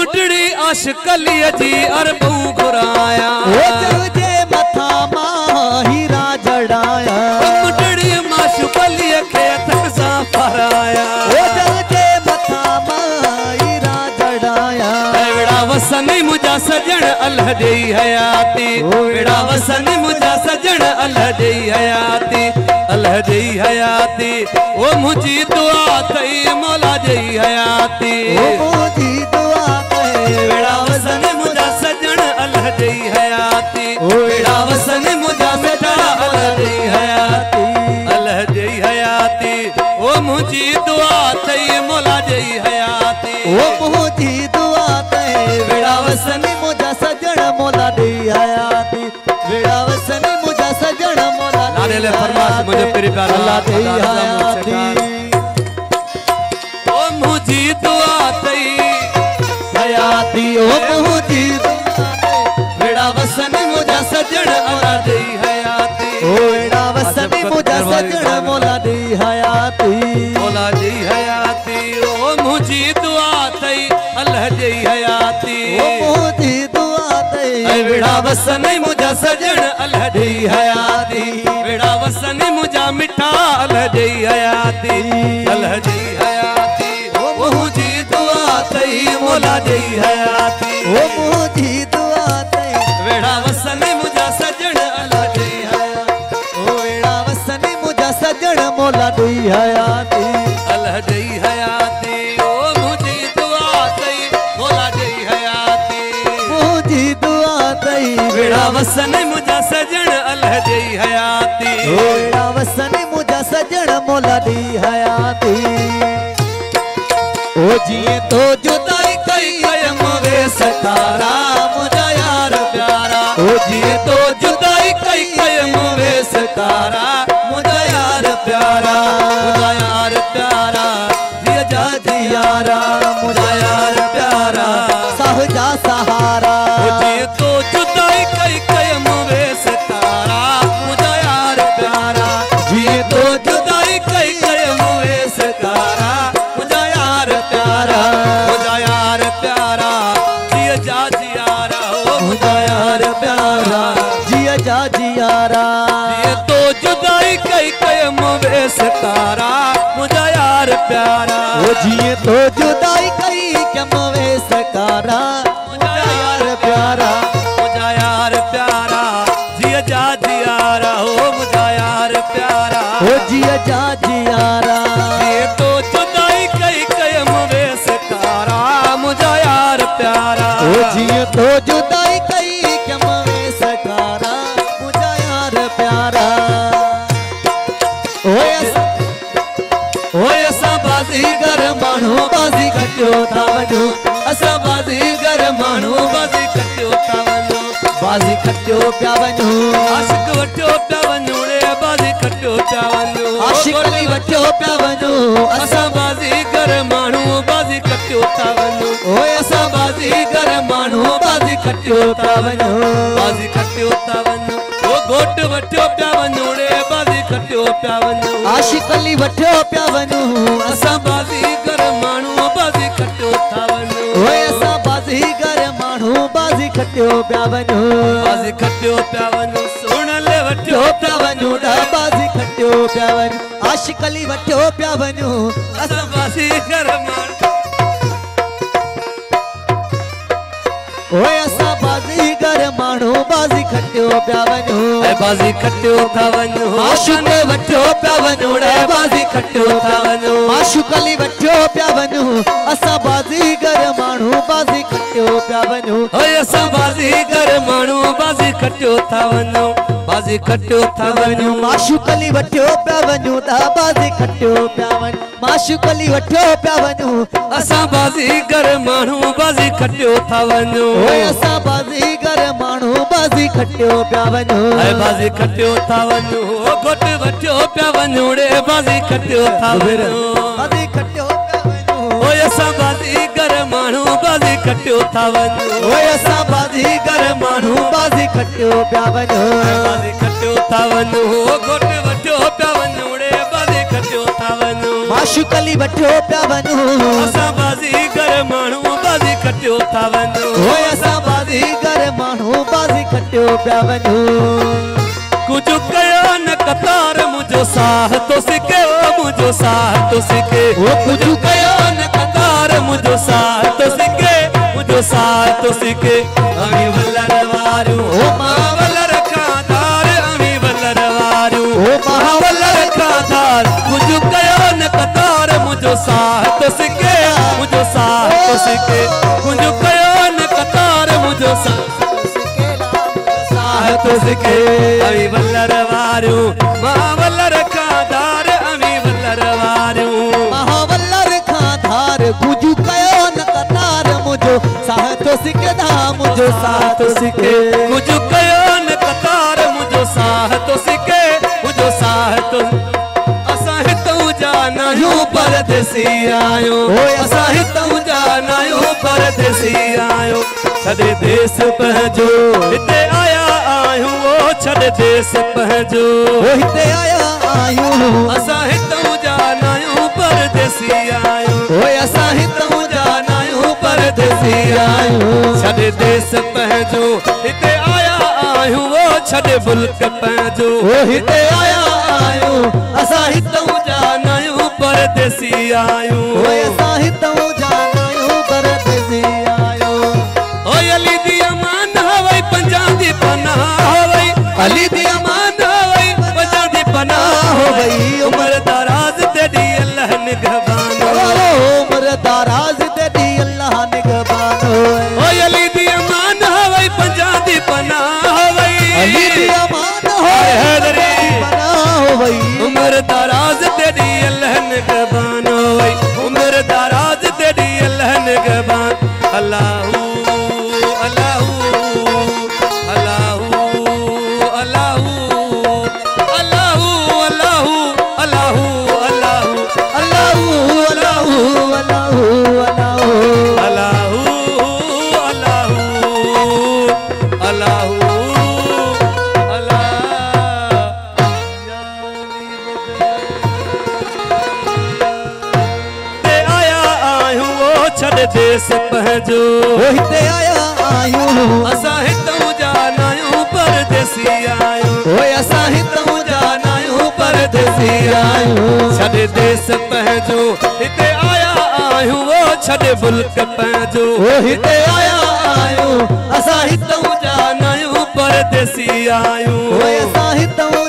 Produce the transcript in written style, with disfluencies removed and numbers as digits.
मुटड़ी आशिकली जी अरबू घुराया जे मथा मां हीरा जड़ाया मुटड़ी माशुकली के तक सा फराया जे मथा मां हीरा जड़ाया वेड़ा वसन मुझा सजन अल्लाह दी हयाती वेड़ा वसन मुझा सजन अल्लाह दी हयाती अल्लाह दी हयाती ओ मुझी दुआ थई मौला दी हयाती ओ मुझी दुआ कहे वेड़ा वसन मुझा सजन अल्लाह दी हयाती वेड़ा वसन मुझा सजन अल्लाह दी हयाती अल्लाह दी हयाती ओ मुझी दुआ थई मौला दी हयाती ओ मुझी दुआ कहे वेड़ा वसन मुझा सजन मौला दी हयाती वेड़ा वसन मुझा सजन मौला लाले ले फरमाश मुझे तेरी प्यार अल्लाह दी हयाती ओ मुझी दुआ थई हयाती ओ मुझी वेड़ा वसन मुझा सजन अल्लाह दी हयाती ओ वेड़ा वसन मुझा सजन मौला दी हयाती मौला दी हयाती ओ मुझी दुआ थई अल्लाह दी हयाती ओ मुझी दुआ दे वेड़ा वसन मुझा सजन अल्लाह दी हयाती वेड़ा वसन मुझा मिठा अल्लाह दी हयाती अल्लाह दी हयाती ओ मुझी दुआ थई मौला दी हयाती ओ मुझी दुआ दे वेड़ा वसन मुझा सजन अल्लाह दी हयाती ओ वेड़ा वसन मुझा सजन मौला दी हयाती अल्लाह दी हयाती ओ मुझी दुआ थई मौला दी हयाती मुझी दुआ दे वेड़ा वसन मुझा सजन अल्लाह दी हयाती ओ वेड़ा वसन मुझा सजन मौला दी हयाती ओ जिए तो जुदाई कई कयम वे सतारा मुझा यार प्यारा ओ जिए तो जुदाई कई कयम वे सतारा मुझा यार प्यारा मुझा यार प्यारा जिया जा जियारा मुझा यार प्यारा सहजा सहारा जिए तो जुदाई कई कयम वे सतारा मुझा यार प्यारा जिए तो जुदाई कई कयम वे सतारा मुझा यार प्यारा मुझा यार प्यारा जिया जा जियारा हो मुझा यार प्यारा जिया जा जियारा ये तो जुदाई कई कयम वे सतारा मुझा यार प्यारा ओ जिए तो जुदाई कई कम वे सकारा मुझा यार प्यारा मुझा यार प्यारा जिया जा जियारा हो मुझा यार प्यारा ओ जिया जा जियारा ये तो जुदाई कई कयम वे सतारा मुझा यार प्यारा ओ जिए तो जुदाई कई कम वे सकारा मुझा यार प्यारा ओए असा बाजीगर माण्हू बाजी कटियो था वञो असा बाजीगर माण्हू बाजी कटियो था वञो बाजी खटियो पिया वञो आशिक वठियो पिया वञो रे बाजी कटियो पिया वञो आशिक वठियो पिया वञो असा बाजीगर माण्हू बाजी कटियो था वञो ओए असा बाजीगर माण्हू बाजी कटियो था वञो बाजी कटियो था वञो ओ घोट वठियो पिया वञो रे बाजी कटियो पिया वञो आशिक अली वठियो पिया वञो असा बाजीगर माण्हू बाजी कटियो था वञो ओए असा बाजीगर माण्हू बाजी खटियो पिया वञो बाजी कटियो पिया वञो सोन ले वठियो पिया वञो बाजी खटियो पिया वञो आशिक अली वठियो पिया वञो असा बाजीगर माण्हू ओए असा बाजीगर माण्हू बाजी खटियो पिया वञो बाजी कटियो था वञो आशिक वठियो पिया वञो रे बाजी कटियो था वञो आशिक अली वठियो पिया वञो असा बाजीगर माण्हू बाजी खटियो पिया वञो ओए असा बाजीगर माण्हू बाजी कटियो था वञो बाजी कटियो था वञो आशिक अली वठियो पिया वञो बाजी खटियो पिया वञो आशिक अली वठियो पिया वञो असा बाजीगर माण्हू बाजी कटियो था वञो ओए असा बाजीगर माण्हू बाजी खटियो पिया वञो बाजी कटियो था वञो घोट वठियो पिया वञो रे बाजी कटियो था वञो बाजी खटियो पिया वञो ओए असा बाजीगर माण्हू बाजी कटियो था वञो ओए असा बाजीगर माण्हू बाजी खटियो पिया वञो बाजी कटियो था वञो घोट वठियो पिया वञो रे बाजी कटियो था वञो आशुकली वठो पिया वञू असां बाज़ीगर माण्हू बाज़ी खटियो था वञूं ओए असां बाज़ीगर माण्हू बाज़ी खटियो पिया वञू कुछ कयो न कतार मुझो साह तो सिके मुझो साह तो सिके कुछ कयो न कतार मुझो साह तो सिके मुझो साह तो सिके अमी वल्लर वारू ओ महावल्लर खादार अमी वल्लर वारू ओ महावल्लर खादार कुछ कयो न कतार मुझो साह तो सिके मुझो साह तो सिके कुछ कयो न कतार मुझो साह तो सिके अमी वल्लर वारू महावल्लर खादार अमी वल्लर वारू महावल्लर खादार गुजू कयो न कतार मुझो साह तो सिके धा मुझो साह तो सिके कुछ कयो न कतार मुझो साह तो सिके मुझो साह तो असां हितऊं जाना यूं परदेसी आयो असां हितऊं जाना यूं परदेसी आयो छॾे देश पंहिंजो हिते आया आहियूं ओ छॾे देश पंहिंजो हिते आया आहियूं असां हितऊं जाना यूं परदेसी आयो असां हितऊं जाना यूं परदेसी आयो छॾे देश पंहिंजो हिते आया आहियूं ओ छॾे मुल्क पंहिंजो हिते आया आहियूं असां हितऊं जाना यूं परदेसी आयो असां हितऊं जाना यूं परदेसी आयो ओए अली दी अमान हवई पंजां दी पनाह हवई अली दी अमान हवई पंजां दी पनाह हवई उम्र दराज तेरी अल्लाह निगहबान उम्र दराज तेरी अल्लाह निगहबान ओए अली दी अमान हवई पंजां दी पनाह हवई अली दी अमान हवई पनाह हवई उम्र दराज तेरी अल्लाह निगहबान हवई उम्र दराज तेरी अल्लाह निगहबान अल्लाह देश पंहिंजो हिते आया आहियूं असां हितऊं जाना यूं परदेसी आहियूं असां हितऊं जाना यूं परदेसी आहियूं छॾे देश पंहिंजो हिते आया आहियूं ओ छॾे मुल्क पंहिंजो हिते आया आहियूं असां हितऊं जाना यूं परदेसी आहियूं असां हितऊं